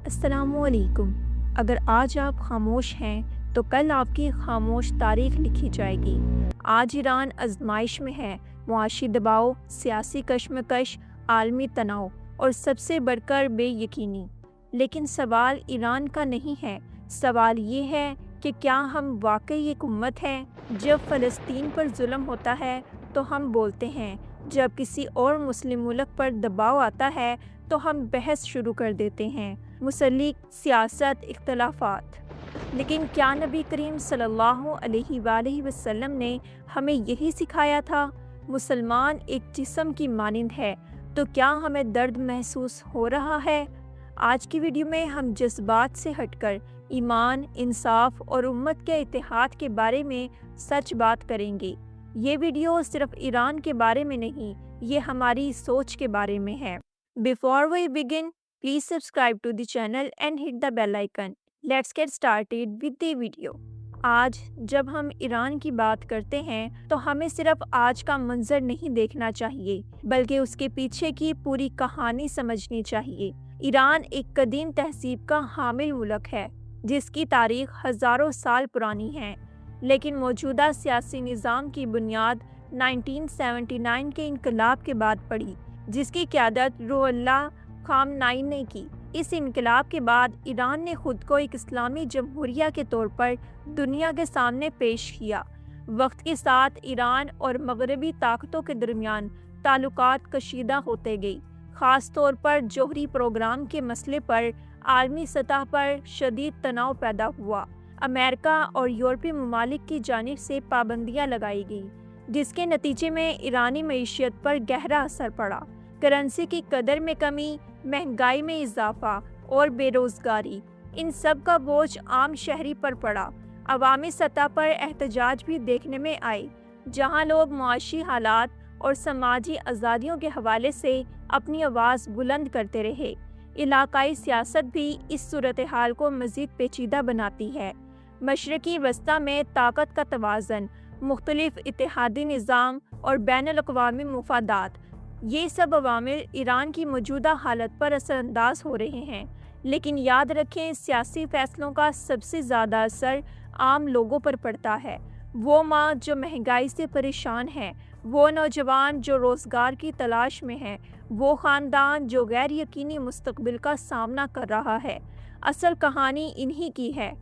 السلام علیکم۔ اگر آج آپ خاموش ہیں تو کل آپ کی خاموش تاریخ لکھی جائے گی۔ آج ایران آزمائش میں ہے، معاشی دباؤ، سیاسی کشمکش، عالمی تناؤ اور سب سے بڑھ کر بے یقینی۔ لیکن سوال ایران کا نہیں ہے، سوال یہ ہے کہ کیا ہم واقعی ایک امت ہیں؟ جب فلسطین پر ظلم ہوتا ہے تو ہم بولتے ہیں، جب کسی اور مسلم ملک پر دباؤ آتا ہے تو ہم بحث شروع کر دیتے ہیں، مسلح سیاست، اختلافات۔ لیکن کیا نبی کریم صلی اللہ علیہ وآلہ وسلم نے ہمیں یہی سکھایا تھا؟ مسلمان ایک جسم کی مانند ہے، تو کیا ہمیں درد محسوس ہو رہا ہے؟ آج کی ویڈیو میں ہم جذبات سے ہٹ کر ایمان، انصاف اور امت کے اتحاد کے بارے میں سچ بات کریں گے۔ یہ ویڈیو صرف ایران کے بارے میں نہیں، یہ ہماری سوچ کے بارے میں ہے۔ Before we begin, please subscribe to the channel and hit the bell icon. Let's get started with the video. آج جب ہم ایران کی بات کرتے ہیں تو ہمیں صرف آج کا منظر نہیں دیکھنا چاہیے، بلکہ اس کے پیچھے کی پوری کہانی سمجھنی چاہیے۔ ایران ایک قدیم تہذیب کا حامل ملک ہے، جس کی تاریخ ہزاروں سال پرانی ہے، لیکن موجودہ سیاسی نظام کی بنیاد 1979 کے انقلاب کے بعد پڑی، جس کی قیادت روح اللہ خامنائی نے کی۔ اس انقلاب کے بعد ایران نے خود کو ایک اسلامی جمہوریہ کے طور پر دنیا کے سامنے پیش کیا۔ وقت کے ساتھ ایران اور مغربی طاقتوں کے درمیان تعلقات کشیدہ ہوتے گئے، خاص طور پر جوہری پروگرام کے مسئلے پر عالمی سطح پر شدید تناؤ پیدا ہوا۔ امریکہ اور یورپی ممالک کی جانب سے پابندیاں لگائی گئیں، جس کے نتیجے میں ایرانی معیشت پر گہرا اثر پڑا۔ کرنسی کی قدر میں کمی، مہنگائی میں اضافہ اور بے روزگاری، ان سب کا بوجھ عام شہری پر پڑا۔ عوامی سطح پر احتجاج بھی دیکھنے میں آئے، جہاں لوگ معاشی حالات اور سماجی آزادیوں کے حوالے سے اپنی آواز بلند کرتے رہے۔ علاقائی سیاست بھی اس صورتحال کو مزید پیچیدہ بناتی ہے۔ مشرقی وسطی میں طاقت کا توازن، مختلف اتحادی نظام اور بین الاقوامی مفادات، یہ سب عوامل ایران کی موجودہ حالت پر اثر انداز ہو رہے ہیں۔ لیکن یاد رکھیں، سیاسی فیصلوں کا سب سے زیادہ اثر عام لوگوں پر پڑتا ہے۔ وہ ماں جو مہنگائی سے پریشان ہے، وہ نوجوان جو روزگار کی تلاش میں ہے، وہ خاندان جو غیر یقینی مستقبل کا سامنا کر رہا ہے۔ اصل کہانی انہی کی ہے۔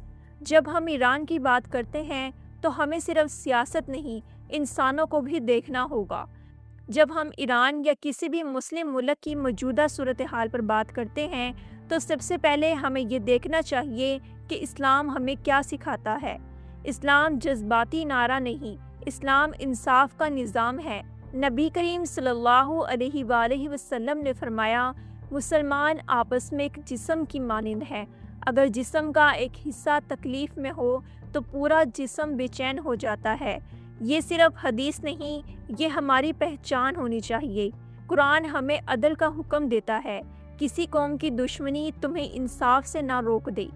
جب ہم ایران کی بات کرتے ہیں تو ہمیں صرف سیاست نہیں، انسانوں کو بھی دیکھنا ہوگا۔ جب ہم ایران یا کسی بھی مسلم ملک کی موجودہ صورتحال پر بات کرتے ہیں تو سب سے پہلے ہمیں یہ دیکھنا چاہیے کہ اسلام ہمیں کیا سکھاتا ہے۔ اسلام جذباتی نعرہ نہیں، اسلام انصاف کا نظام ہے۔ نبی کریم صلی اللہ علیہ وآلہ وسلم نے فرمایا، مسلمان آپس میں ایک جسم کی مانند ہے۔ اگر جسم کا ایک حصہ تکلیف میں ہو تو پورا جسم بے چین ہو جاتا ہے۔ یہ صرف حدیث نہیں، یہ ہماری پہچان ہونی چاہیے۔ قرآن ہمیں عدل کا حکم دیتا ہے۔ کسی قوم کی دشمنی تمہیں انصاف سے نہ روک دے۔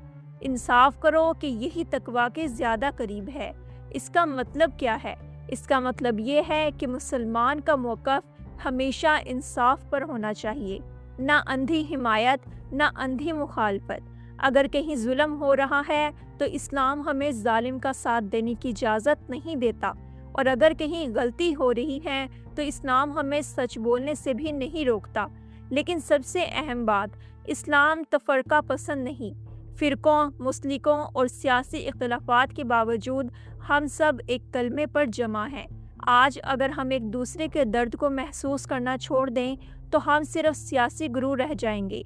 انصاف کرو کہ یہی تقویٰ کے زیادہ قریب ہے۔ اس کا مطلب کیا ہے؟ اس کا مطلب یہ ہے کہ مسلمان کا موقف ہمیشہ انصاف پر ہونا چاہیے، نہ اندھی حمایت، نہ اندھی مخالفت۔ اگر کہیں ظلم ہو رہا ہے تو اسلام ہمیں ظالم کا ساتھ دینے کی اجازت نہیں دیتا، اور اگر کہیں غلطی ہو رہی ہے تو اسلام ہمیں سچ بولنے سے بھی نہیں روکتا۔ لیکن سب سے اہم بات، اسلام تفرقہ پسند نہیں۔ فرقوں، مسلکوں اور سیاسی اختلافات کے باوجود ہم سب ایک کلمے پر جمع ہیں۔ آج اگر ہم ایک دوسرے کے درد کو محسوس کرنا چھوڑ دیں تو ہم صرف سیاسی گروہ رہ جائیں گے،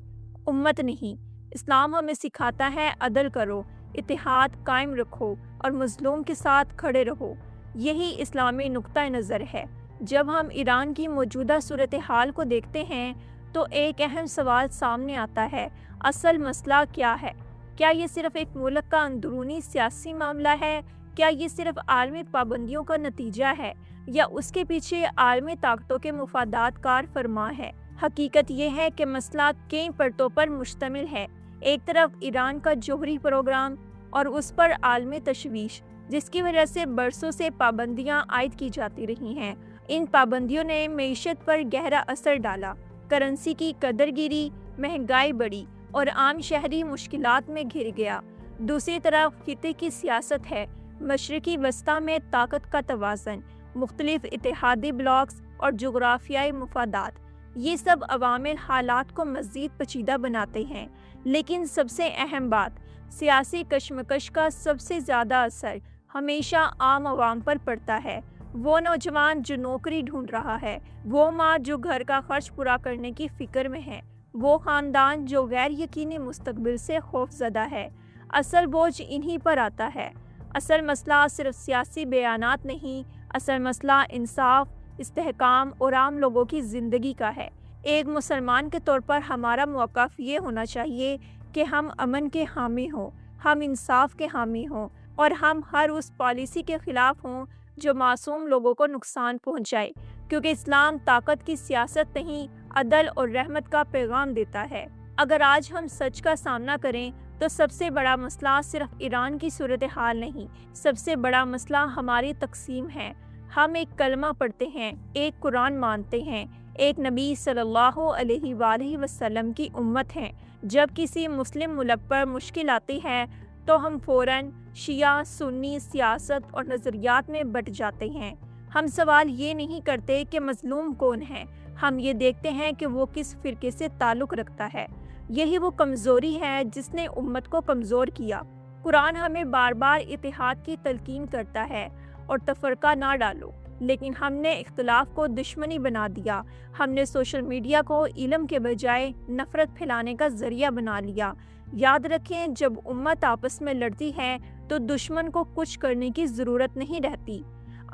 امت نہیں۔ اسلام ہمیں سکھاتا ہے، عدل کرو، اتحاد قائم رکھو اور مظلوم کے ساتھ کھڑے رہو۔ یہی اسلامی نقطہ نظر ہے۔ جب ہم ایران کی موجودہ صورتحال کو دیکھتے ہیں تو ایک اہم سوال سامنے آتا ہے، اصل مسئلہ کیا ہے؟ کیا یہ صرف ایک ملک کا اندرونی سیاسی معاملہ ہے؟ کیا یہ صرف عالمی پابندیوں کا نتیجہ ہے، یا اس کے پیچھے عالمی طاقتوں کے مفادات کار فرما ہے؟ حقیقت یہ ہے کہ مسئلہ کئی پرتوں پر مشتمل ہے۔ ایک طرف ایران کا جوہری پروگرام اور اس پر عالمی تشویش، جس کی وجہ سے برسوں سے پابندیاں عائد کی جاتی رہی ہیں۔ ان پابندیوں نے معیشت پر گہرا اثر ڈالا، کرنسی کی قدر گیری، مہنگائی بڑھی اور عام شہری مشکلات میں گھر گیا۔ دوسری طرف خطے کی سیاست ہے، مشرقی وسطی میں طاقت کا توازن، مختلف اتحادی بلاکس اور جغرافیائی مفادات۔ یہ سب عوامل حالات کو مزید پیچیدہ بناتے ہیں، لیکن سب سے اہم بات، سیاسی کشمکش کا سب سے زیادہ اثر ہمیشہ عام عوام پر پڑتا ہے۔ وہ نوجوان جو نوکری ڈھونڈ رہا ہے، وہ ماں جو گھر کا خرچ پورا کرنے کی فکر میں ہے، وہ خاندان جو غیر یقینی مستقبل سے خوف زدہ ہے۔ اصل بوجھ انہی پر آتا ہے۔ اصل مسئلہ صرف سیاسی بیانات نہیں، اصل مسئلہ انصاف، استحکام اور عام لوگوں کی زندگی کا ہے۔ ایک مسلمان کے طور پر ہمارا موقف یہ ہونا چاہیے کہ ہم امن کے حامی ہوں، ہم انصاف کے حامی ہوں، اور ہم ہر اس پالیسی کے خلاف ہوں جو معصوم لوگوں کو نقصان پہنچائے، کیونکہ اسلام طاقت کی سیاست نہیں، عدل اور رحمت کا پیغام دیتا ہے۔ اگر آج ہم سچ کا سامنا کریں تو سب سے بڑا مسئلہ صرف ایران کی صورتحال نہیں، سب سے بڑا مسئلہ ہماری تقسیم ہے۔ ہم ایک کلمہ پڑھتے ہیں، ایک قرآن مانتے ہیں، ایک نبی صلی اللہ علیہ وآلہ وسلم کی امت ہیں۔ جب کسی مسلم ملک پر مشکل آتی ہے تو ہم فوراً شیعہ سنی سیاست اور نظریات میں بٹ جاتے ہیں۔ ہم سوال یہ نہیں کرتے کہ مظلوم کون ہے، ہم یہ دیکھتے ہیں کہ وہ کس فرقے سے تعلق رکھتا ہے۔ یہی وہ کمزوری ہے جس نے امت کو کمزور کیا۔ قرآن ہمیں بار بار اتحاد کی تلقین کرتا ہے اور تفرقہ نہ ڈالو، لیکن ہم نے اختلاف کو دشمنی بنا دیا۔ ہم نے سوشل میڈیا کو علم کے بجائے نفرت پھیلانے کا ذریعہ بنا لیا۔ یاد رکھیں، جب امت آپس میں لڑتی ہے تو دشمن کو کچھ کرنے کی ضرورت نہیں رہتی۔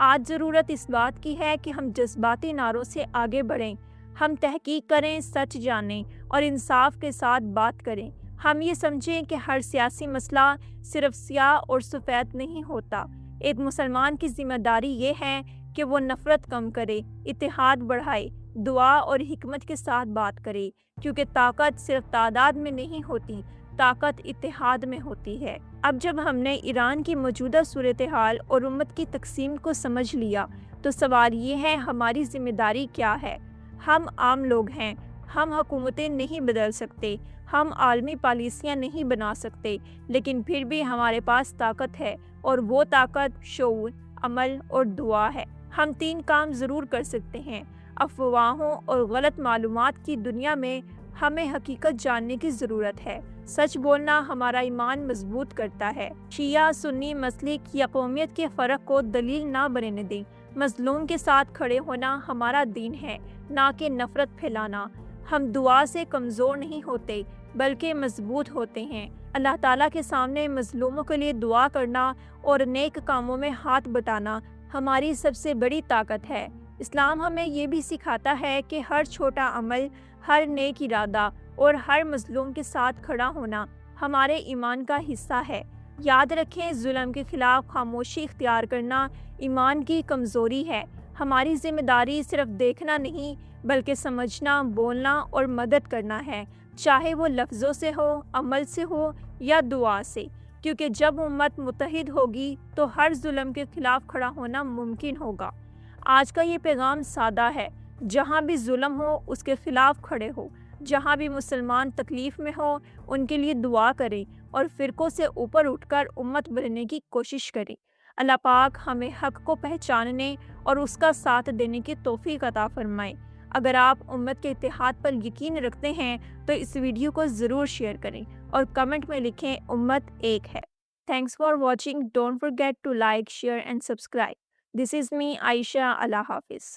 آج ضرورت اس بات کی ہے کہ ہم جذباتی نعروں سے آگے بڑھیں، ہم تحقیق کریں، سچ جانیں اور انصاف کے ساتھ بات کریں۔ ہم یہ سمجھیں کہ ہر سیاسی مسئلہ صرف سیاہ اور سفید نہیں ہوتا۔ ایک مسلمان کی ذمہ داری یہ ہے کہ وہ نفرت کم کرے، اتحاد بڑھائے، دعا اور حکمت کے ساتھ بات کرے، کیونکہ طاقت صرف تعداد میں نہیں ہوتی، طاقت اتحاد میں ہوتی ہے۔ اب جب ہم نے ایران کی موجودہ صورتحال اور امت کی تقسیم کو سمجھ لیا تو سوال یہ ہے، ہماری ذمہ داری کیا ہے؟ ہم عام لوگ ہیں، ہم حکومتیں نہیں بدل سکتے، ہم عالمی پالیسیاں نہیں بنا سکتے، لیکن پھر بھی ہمارے پاس طاقت ہے، اور وہ طاقت شعور، عمل اور دعا ہے۔ ہم 3 کام ضرور کر سکتے ہیں۔ افواہوں اور غلط معلومات کی دنیا میں ہمیں حقیقت جاننے کی ضرورت ہے۔ سچ بولنا ہمارا ایمان مضبوط کرتا ہے۔ شیعہ سنی مسلک یا قومیت کے فرق کو دلیل نہ بننے دیں۔ مظلوم کے ساتھ کھڑے ہونا ہمارا دین ہے، نہ کہ نفرت پھیلانا۔ ہم دعا سے کمزور نہیں ہوتے بلکہ مضبوط ہوتے ہیں۔ اللہ تعالیٰ کے سامنے مظلوموں کے لیے دعا کرنا اور نیک کاموں میں ہاتھ بٹانا ہماری سب سے بڑی طاقت ہے۔ اسلام ہمیں یہ بھی سکھاتا ہے کہ ہر چھوٹا عمل، ہر نیک ارادہ اور ہر مظلوم کے ساتھ کھڑا ہونا ہمارے ایمان کا حصہ ہے۔ یاد رکھیں، ظلم کے خلاف خاموشی اختیار کرنا ایمان کی کمزوری ہے۔ ہماری ذمہ داری صرف دیکھنا نہیں بلکہ سمجھنا، بولنا اور مدد کرنا ہے، چاہے وہ لفظوں سے ہو، عمل سے ہو یا دعا سے، کیونکہ جب امت متحد ہوگی تو ہر ظلم کے خلاف کھڑا ہونا ممکن ہوگا۔ آج کا یہ پیغام سادہ ہے، جہاں بھی ظلم ہو اس کے خلاف کھڑے ہو، جہاں بھی مسلمان تکلیف میں ہو ان کے لیے دعا کریں اور فرقوں سے اوپر اٹھ کر امت بننے کی کوشش کریں۔ اللہ پاک ہمیں حق کو پہچاننے اور اس کا ساتھ دینے کی توفیق عطا فرمائے۔ اگر آپ امت کے اتحاد پر یقین رکھتے ہیں تو اس ویڈیو کو ضرور شیئر کریں اور کمنٹ میں لکھیں امت ایک ہے۔ Thanks for watching. Don't forget to like, share and subscribe. This is me, Aisha. اللہ حافظ.